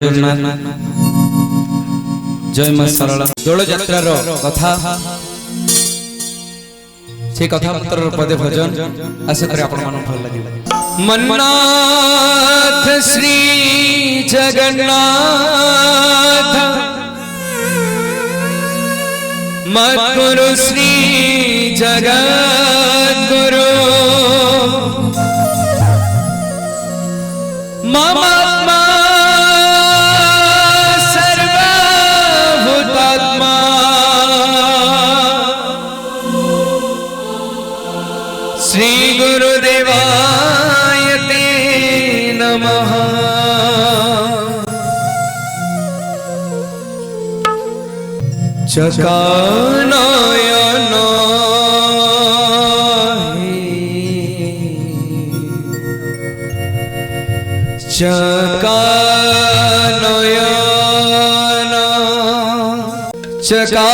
जगन्नाथ जय मां सरला दोल यात्रा कथा से कथा मंत्र पदे भजन आशा करी आपण मन भल लागिला। मन्नाथ श्री जगन्नाथ मद्गुरु श्री जगद्गुरु ममात्मा श्री गुरुदेवाय ते नमः। चकानयन चकानयन चका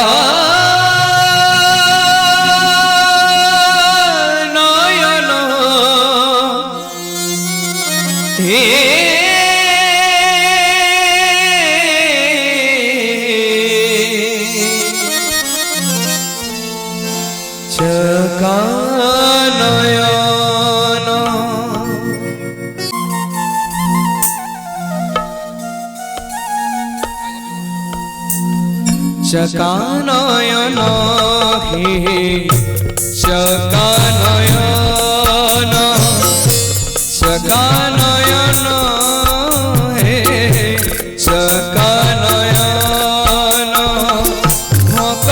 चकानयन हे चकानयन चकानयन हे चकानयन भक्त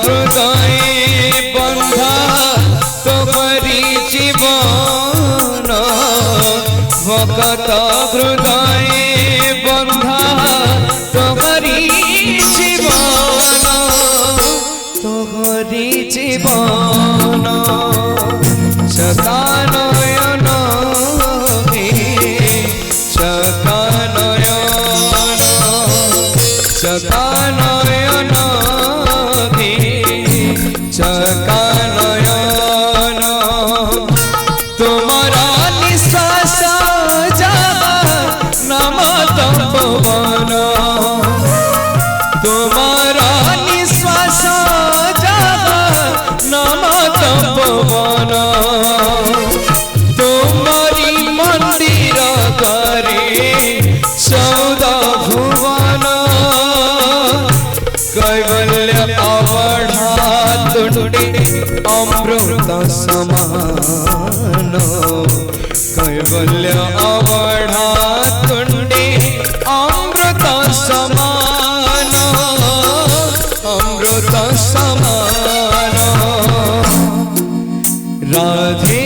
हृदय बंधा तो करी जीवन भक्त हृदय बंधा तो करी जीवन चकानयन हे चकानयन चकानयन हे चकानयन तुम्हारा निश्वास जावा नम तपोवन तुम्हारा निश्वास नम तपोवन तुम्हारी मंदिर करे चौदह भुवन कैवल्य अवढ़ा तुंडे अमृत समान कैवल्य अवढ़ा तुंडे अमृत समान अमृत समान राधे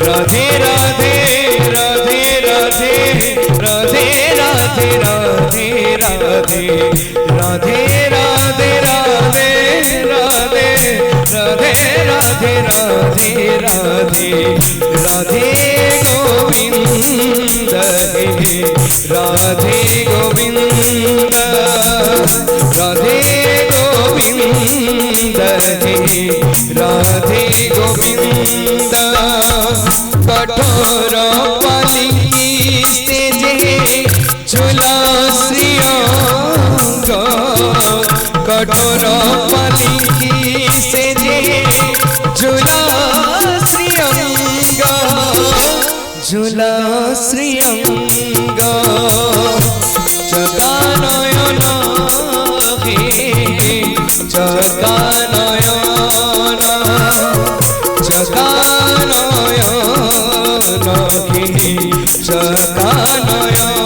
राधे राधे राधे राधे राधे राधे राधे राधे राधे राधे राधे राधे राधे राधे राधे राधे राधे गोविंद हे राधे गोविंद राधे गोविंद हे राधे गोविंद कठोर पालिकी से जे झूला श्रीअंग कठोर पालिकी से जे झूला श्रीअंग झूला श्रीअंग चकानयन हे चकानयन चकानयन हे चकानयन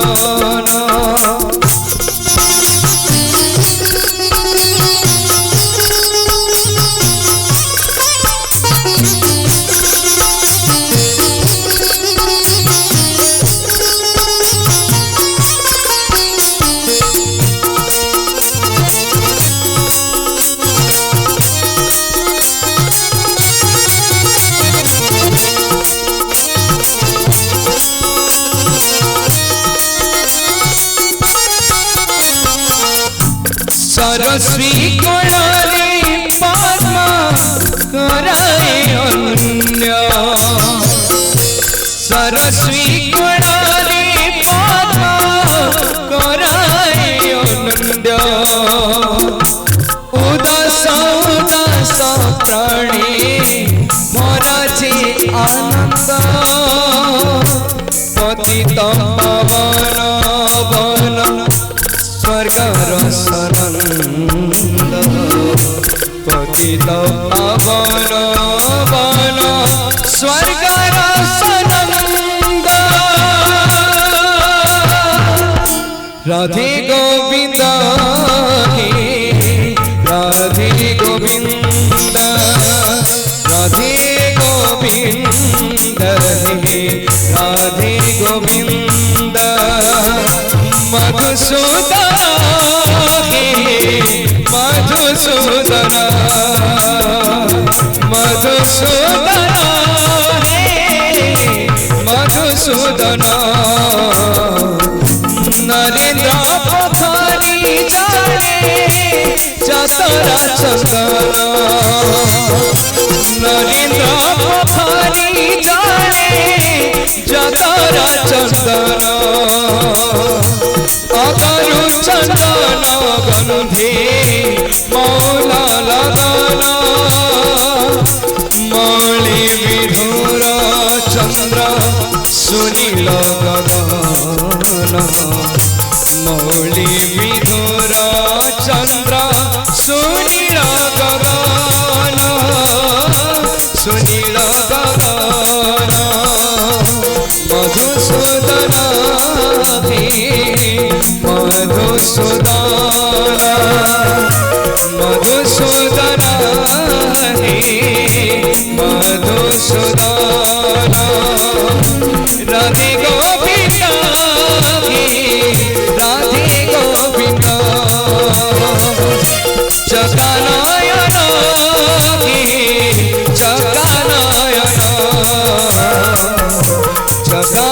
सरस्वी कोळरी पद्मा करा सरस्वी कुणाली पद्म कराए आनंद उदास उदास प्राणी मराचे आनंद पतित पावन वन स्वर्गर सनंद पतित पावन वन स्वर्गर सनंद राधे गोविंद हे राधे गोविंद राधे गोविंद हे राधे गोविंद मधुसूदन हे मधुसूदन मधुसूदन हे मधुसूदन नरेंद्र पथरी जाने जतरा चंदन नरेंद्र पथरी जाने जतरा चंदन अगरु चंदन गंधे मौला लगन मौली विधुर चंद्र सुनील गगन मौली विधुर चंद्र सुनील गगन सुनील गगन मधुसूदन हे मधुसूदन मधुसूदन हे मधुसूदन राधे गोविंद हे राधे गोविंद जगनायन हे जगनायन जगनायन